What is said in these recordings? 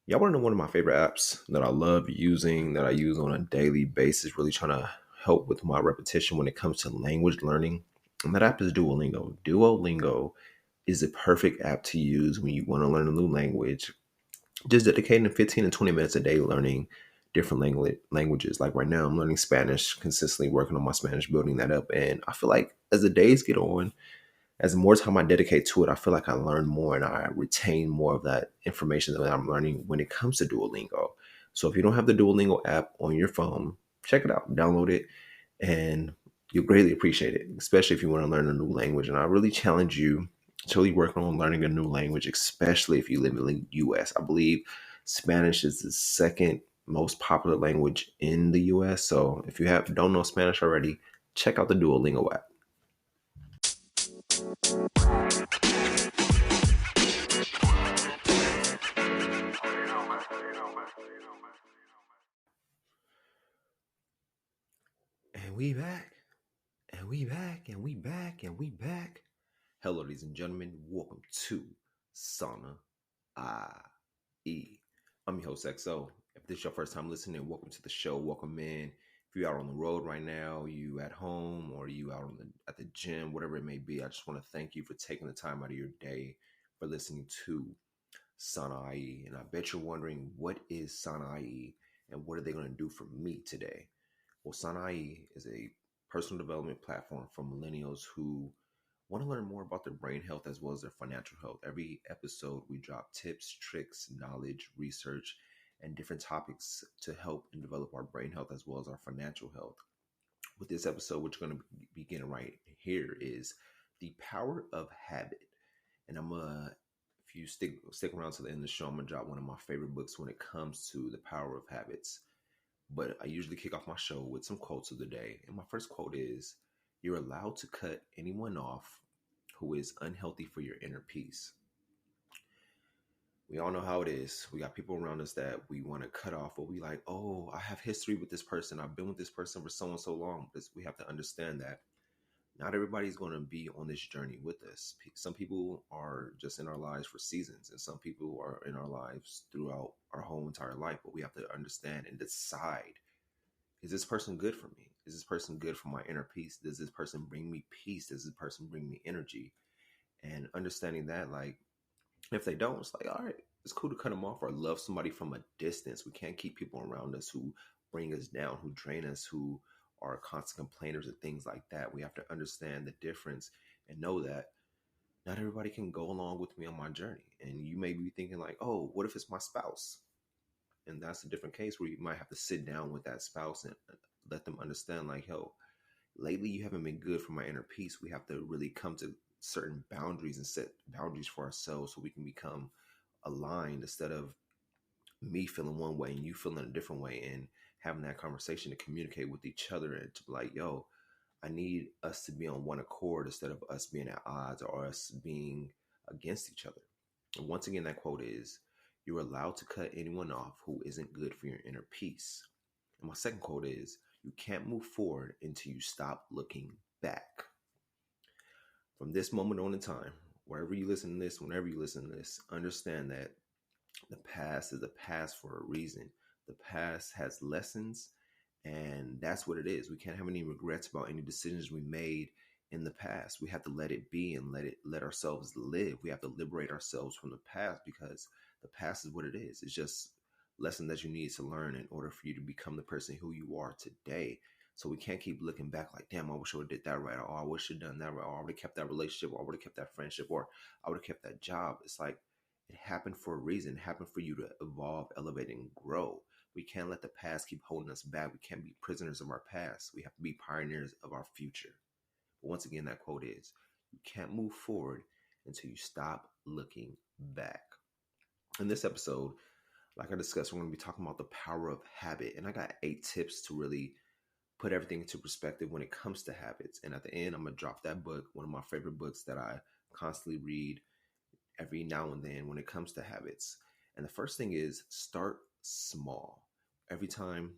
Y'all want to know one of my favorite apps that I love using, that I use on a daily basis, really trying to help with my repetition when it comes to language learning? And that app is Duolingo. Duolingo is the perfect app to use when you want to learn a new language. Just dedicating 15 to 20 minutes a day learning different languages. Like right now, I'm learning Spanish, consistently working on my Spanish, building that up. And I feel like as the days get on, as more time I dedicate to it, I feel like I learn more and I retain more of that information that I'm learning when it comes to Duolingo. So if you don't have the Duolingo app on your phone, check it out, download it, and you'll greatly appreciate it, especially if you want to learn a new language. And I really challenge you to really work on learning a new language, especially if you live in the US. I believe Spanish is the second most popular language in the US. So if you don't know Spanish already, check out the Duolingo app. And we back. And we back, and we back, and we back. Hello, ladies and gentlemen. Welcome to Sauna IE. I'm your host, XO. If this is your first time listening, welcome to the show. Welcome in. If you're out on the road right now, you at home, or you out at the gym, whatever it may be, I just want to thank you for taking the time out of your day for listening to Sauna IE. And I bet you're wondering, what is Sauna IE, and what are they going to do for me today? Well, Sanai is a personal development platform for millennials who want to learn more about their brain health as well as their financial health. Every episode, we drop tips, tricks, knowledge, research, and different topics to help and develop our brain health as well as our financial health. With this episode, which we're going to begin right here, is the power of habit. And if you stick around to the end of the show, I'm gonna drop one of my favorite books when it comes to the power of habits. But I usually kick off my show with some quotes of the day. And my first quote is, "You're allowed to cut anyone off who is unhealthy for your inner peace." We all know how it is. We got people around us that we want to cut off, or we like, oh, I have history with this person. I've been with this person for so and so long. But we have to understand that not everybody's going to be on this journey with us. Some people are just in our lives for seasons, and some people are in our lives throughout our whole entire life. But we have to understand and decide, is this person good for me? Is this person good for my inner peace? Does this person bring me peace? Does this person bring me energy? And understanding that, like, if they don't, it's like, all right, it's cool to cut them off or love somebody from a distance. We can't keep people around us who bring us down, who drain us, who are constant complainers and things like that. We have to understand the difference and know that not everybody can go along with me on my journey. And you may be thinking like, oh, what if it's my spouse? And that's a different case where you might have to sit down with that spouse and let them understand, like, yo, lately you haven't been good for my inner peace. We have to really come to certain boundaries and set boundaries for ourselves so we can become aligned, instead of me feeling one way and you feeling a different way, and having that conversation to communicate with each other and to be like, yo, I need us to be on one accord instead of us being at odds or us being against each other. And once again, that quote is, "You're allowed to cut anyone off who isn't good for your inner peace." And my second quote is, "You can't move forward until you stop looking back." From this moment on in time, wherever you listen to this, whenever you listen to this, understand that the past is the past for a reason. The past has lessons, and that's what it is. We can't have any regrets about any decisions we made in the past. We have to let it be and let ourselves live. We have to liberate ourselves from the past, because the past is what it is. It's just lesson that you need to learn in order for you to become the person who you are today. So we can't keep looking back like, damn, I wish I would have did that right. Or I wish I had done that right. Or I would have kept that relationship. Or I would have kept that friendship. Or I would have kept that job. It's like, it happened for a reason. It happened for you to evolve, elevate, and grow. We can't let the past keep holding us back. We can't be prisoners of our past. We have to be pioneers of our future. But once again, that quote is, you can't move forward until you stop looking back. In this episode, like I discussed, we're going to be talking about the power of habit. And I got 8 tips to really put everything into perspective when it comes to habits. And at the end, I'm going to drop that book, one of my favorite books that I constantly read every now and then when it comes to habits. And the first thing is, start small. Every time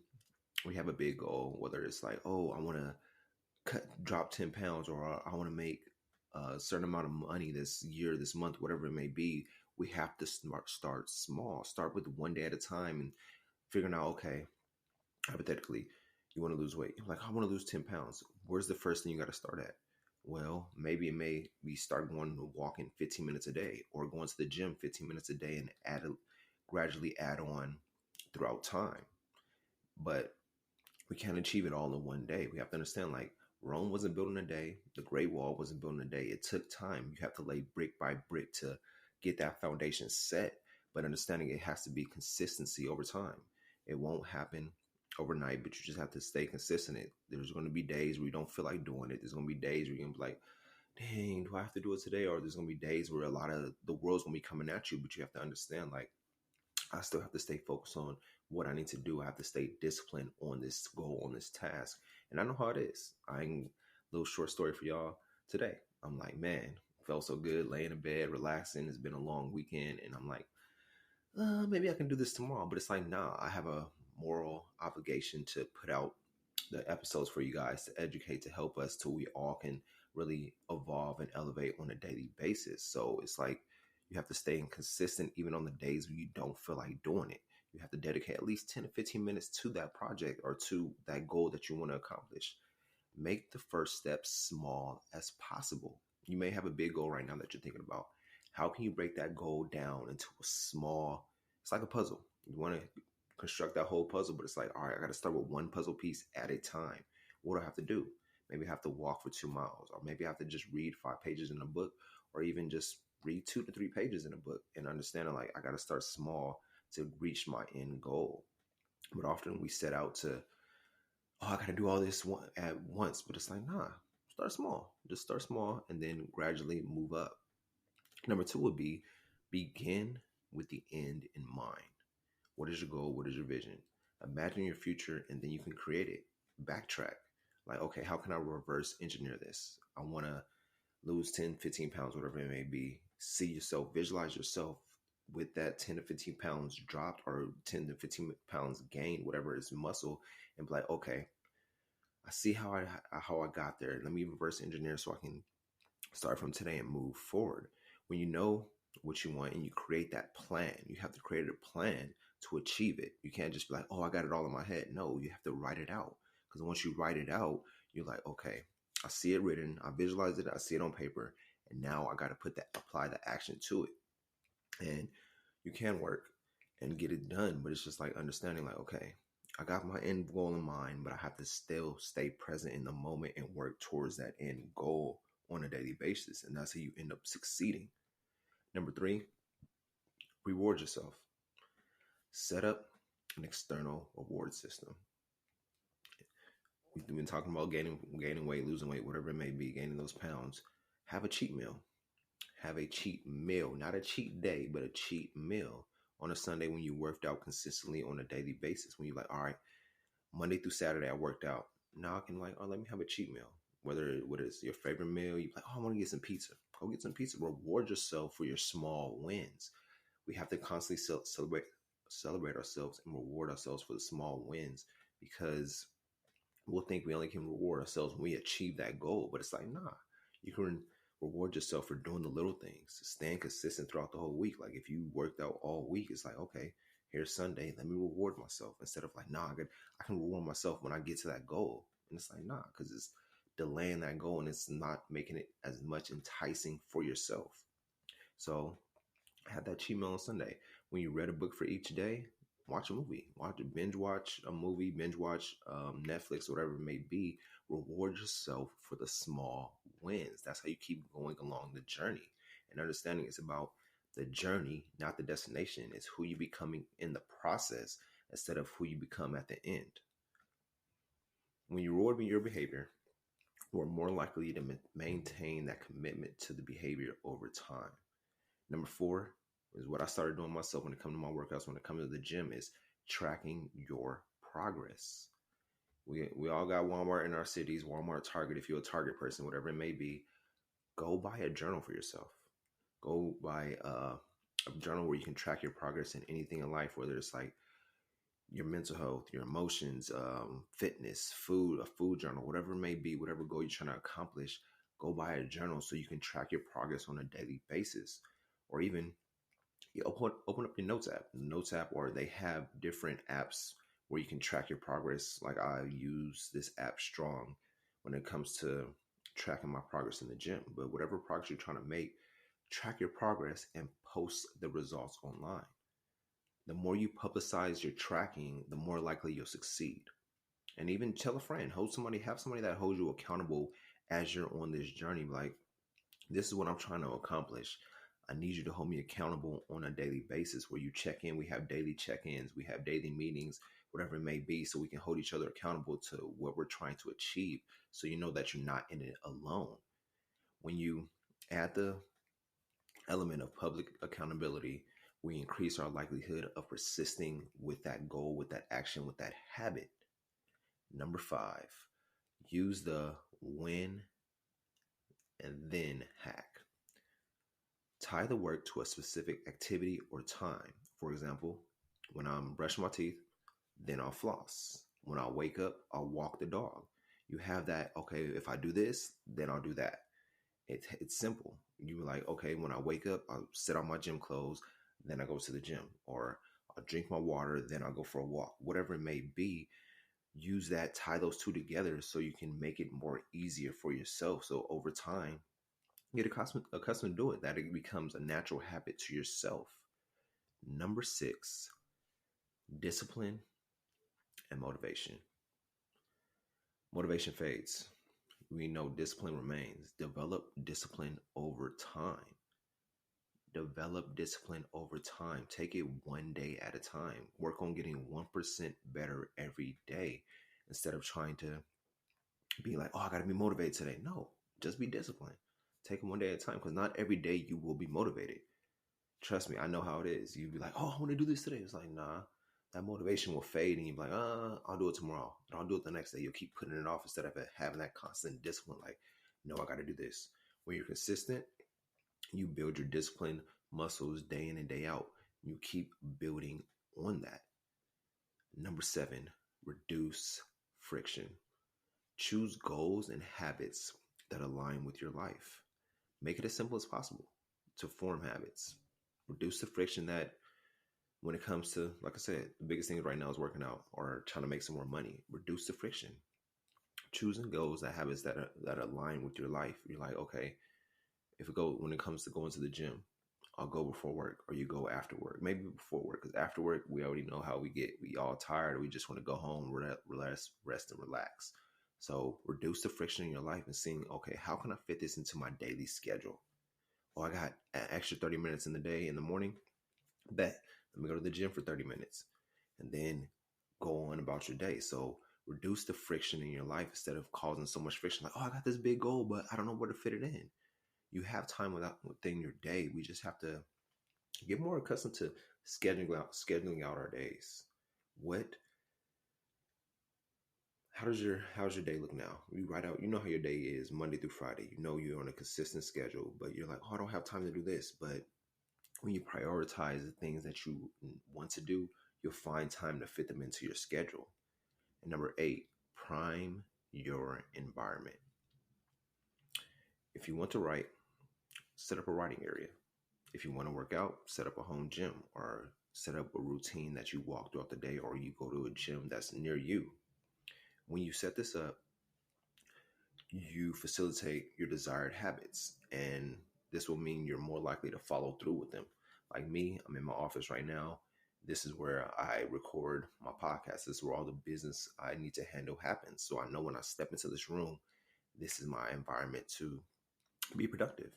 we have a big goal, whether it's like, oh, I want to drop 10 pounds, or I want to make a certain amount of money this year, this month, whatever it may be, we have to start small. Start with one day at a time and figuring out, okay, hypothetically, you want to lose weight. Like, I want to lose 10 pounds. Where's the first thing you got to start at? Well, maybe it may be start going to walking 15 minutes a day or going to the gym 15 minutes a day and gradually add on throughout time. But we can't achieve it all in one day. We have to understand, like, Rome wasn't built in a day. The Great Wall wasn't built in a day. It took time. You have to lay brick by brick to get that foundation set. But understanding it has to be consistency over time. It won't happen overnight, but you just have to stay consistent. There's going to be days where you don't feel like doing it. There's going to be days where you're going to be like, dang, do I have to do it today? Or there's going to be days where a lot of the world's going to be coming at you, but you have to understand, like, I still have to stay focused on what I need to do. I have to stay disciplined on this goal, on this task. And I know how it is. A little short story for y'all today. I'm like, man, felt so good laying in bed, relaxing. It's been a long weekend. And I'm like, maybe I can do this tomorrow. But it's like, nah, I have a moral obligation to put out the episodes for you guys to educate, to help us till we all can really evolve and elevate on a daily basis. So it's like you have to stay consistent even on the days where you don't feel like doing it. You have to dedicate at least 10 to 15 minutes to that project or to that goal that you want to accomplish. Make the first step small as possible. You may have a big goal right now that you're thinking about. How can you break that goal down into a small, it's like a puzzle. You want to construct that whole puzzle, but it's like, all right, I got to start with one puzzle piece at a time. What do I have to do? Maybe I have to walk for 2 miles, or maybe I have to just read 5 pages in a book, or even just read 2 to 3 pages in a book, and understanding, like, I got to start small to reach my end goal. But often we set out to, oh, I got to do all this at once, but it's like, nah, start small. Just start small and then gradually move up. Number 2 would be begin with the end in mind. What is your goal? What is your vision? Imagine your future and then you can create it. Backtrack. Like, okay, how can I reverse engineer this? I want to lose 10, 15 pounds, whatever it may be. See yourself, visualize yourself with that 10 to 15 pounds dropped or 10 to 15 pounds gained, whatever is muscle, and be like, okay, I see how I got there. Let me reverse engineer so I can start from today and move forward. When you know what you want and you create that plan, you have to create a plan to achieve it. You can't just be like, oh, I got it all in my head. No, you have to write it out. Because once you write it out, you're like, okay, I see it written, I visualize it, I see it on paper, and now I got to apply the action to it. And you can work and get it done, but it's just like understanding, like, okay, I got my end goal in mind, but I have to still stay present in the moment and work towards that end goal on a daily basis. And that's how you end up succeeding. Number 3, reward yourself. Set up an external reward system. We've been talking about gaining weight, losing weight, whatever it may be, gaining those pounds. Have a cheat meal. Have a cheat meal, not a cheat day, but a cheat meal on a Sunday when you worked out consistently on a daily basis. When you're like, all right, Monday through Saturday I worked out. Now I can, like, oh, let me have a cheat meal. Whether it's your favorite meal, you're like, oh, I want to get some pizza. Go get some pizza. Reward yourself for your small wins. We have to constantly celebrate ourselves and reward ourselves for the small wins, because we'll think we only can reward ourselves when we achieve that goal. But it's like, nah, you can reward yourself for doing the little things, staying consistent throughout the whole week. Like, if you worked out all week, it's like, okay, here's Sunday, let me reward myself, instead of like, nah, I can reward myself when I get to that goal. And it's like, nah, because it's delaying that goal and it's not making it as much enticing for yourself. So have that cheat meal on Sunday. When you read a book for each day, watch a movie. Binge watch a movie, binge watch Netflix, whatever it may be. Reward yourself for the small wins. That's how you keep going along the journey. And understanding it's about the journey, not the destination. It's who you becoming in the process instead of who you become at the end. When you reward your behavior, we're more likely to maintain that commitment to the behavior over time. Number 4 is what I started doing myself when it comes to my workouts, when it comes to the gym, is tracking your progress. We all got Walmart in our cities, Walmart, Target. If you're a Target person, whatever it may be, go buy a journal for yourself. Go buy a journal where you can track your progress in anything in life, whether it's like your mental health, your emotions, fitness, food, a food journal, whatever it may be, whatever goal you're trying to accomplish. Go buy a journal so you can track your progress on a daily basis. Or even You open up your Notes app, or they have different apps where you can track your progress. Like I use this app Strong when it comes to tracking my progress in the gym. But whatever progress you're trying to make, track your progress and post the results online. The more you publicize your tracking, the more likely you'll succeed. And even tell a friend, have somebody that holds you accountable as you're on this journey. Like, this is what I'm trying to accomplish. I need you to hold me accountable on a daily basis where you check in. We have daily check ins, we have daily meetings, whatever it may be, so we can hold each other accountable to what we're trying to achieve. So you know that you're not in it alone. When you add the element of public accountability, we increase our likelihood of persisting with that goal, with that action, with that habit. Number 5, use the when and then hack. Tie the work to a specific activity or time. For example, when I'm brushing my teeth, then I'll floss. When I wake up, I'll walk the dog. You have that, okay, if I do this, then I'll do that. It's simple. You're like, okay, when I wake up, I'll sit on my gym clothes, then I go to the gym. Or I'll drink my water, then I'll go for a walk. Whatever it may be, use that, tie those two together so you can make it more easier for yourself. So over time, get accustomed to do it, that it becomes a natural habit to yourself. Number 6, discipline and motivation. Motivation fades. We know discipline remains. Develop discipline over time. Develop discipline over time. Take it one day at a time. Work on getting 1% better every day instead of trying to be like, oh, I got to be motivated today. No, just be disciplined. Take it one day at a time, because not every day you will be motivated. Trust me, I know how it is. You'd be like, oh, I want to do this today. It's like, nah, that motivation will fade, and you'd be like, I'll do it tomorrow. And I'll do it the next day. You'll keep putting it off instead of having that constant discipline. Like, no, I got to do this. When you're consistent, you build your discipline muscles day in and day out. You keep building on that. Number 7, reduce friction. Choose goals and habits that align with your life. Make it as simple as possible to form habits. Reduce the friction that when it comes to, like I said, the biggest thing right now is working out or trying to make some more money. Reduce the friction. Choosing goals, that habits that align with your life. You're like, okay, when it comes to going to the gym, I'll go before work, or you go after work. Maybe before work, because after work we already know how we get. We all tired. We just want to go home, rest and relax. So reduce the friction in your life and seeing, okay, how can I fit this into my daily schedule? Oh, I got an extra 30 minutes in the day in the morning. Bet. Let me go to the gym for 30 minutes and then go on about your day. So reduce the friction in your life instead of causing so much friction. Like, oh, I got this big goal, but I don't know where to fit it in. You have time within your day. We just have to get more accustomed to scheduling out our days. How's your day look now? You write out, you know how your day is Monday through Friday. You know you're on a consistent schedule, but you're like, oh, I don't have time to do this. But when you prioritize the things that you want to do, you'll find time to fit them into your schedule. And number 8, prime your environment. If you want to write, set up a writing area. If you want to work out, set up a home gym, or set up a routine that you walk throughout the day, or you go to a gym that's near you. When you set this up, you facilitate your desired habits, and this will mean you're more likely to follow through with them. Like me, I'm in my office right now. This is where I record my podcast. This is where all the business I need to handle happens. So I know when I step into this room, this is my environment to be productive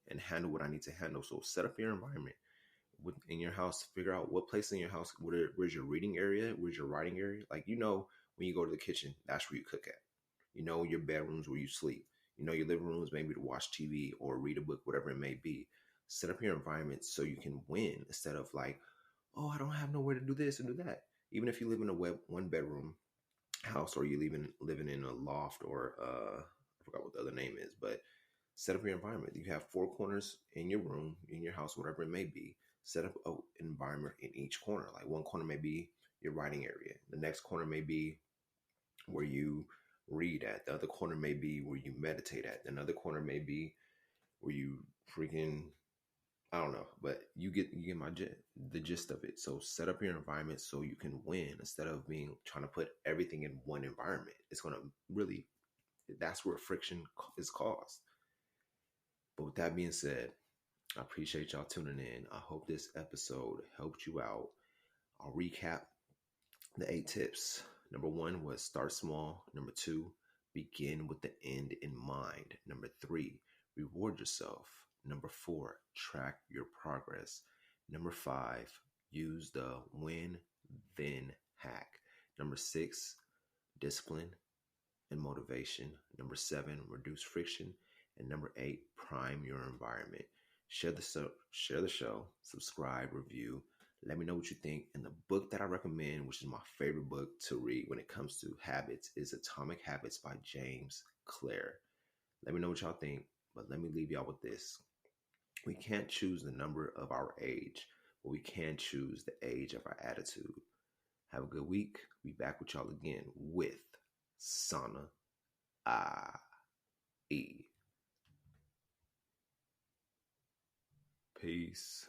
and handle what I need to handle. So set up your environment in your house. Figure out what place in your house, where's your reading area, where's your writing area. Like, when you go to the kitchen, that's where you cook at. Your bedrooms where you sleep. Your living rooms maybe to watch TV or read a book, whatever it may be. Set up your environment so you can win instead of like, oh, I don't have nowhere to do this or do that. Even if you live in a one bedroom house, or you living in a loft, or I forgot what the other name is, but set up your environment. You have 4 corners in your room, in your house, whatever it may be. Set up an environment in each corner. Like, one corner may be your writing area. The next corner may be where you read at. The other corner may be where you meditate at. Another corner may be where you freaking, I don't know, but you get the gist of it. So set up your environment so you can win instead of being trying to put everything in one environment. It's gonna really that's where friction is caused. But with that being said, I appreciate y'all tuning in. I hope this episode helped you out. I'll recap the 8 tips. Number 1 was start small. Number 2, begin with the end in mind. Number 3, reward yourself. Number 4, track your progress. Number 5, use the win then hack. Number 6, discipline and motivation. Number 7, reduce friction. And number 8, prime your environment. Share the show, subscribe, review. Let me know what you think. And the book that I recommend, which is my favorite book to read when it comes to habits, is Atomic Habits by James Clear. Let me know what y'all think, but let me leave y'all with this. We can't choose the number of our age, but we can choose the age of our attitude. Have a good week. Be back with y'all again with Sana IE. Peace.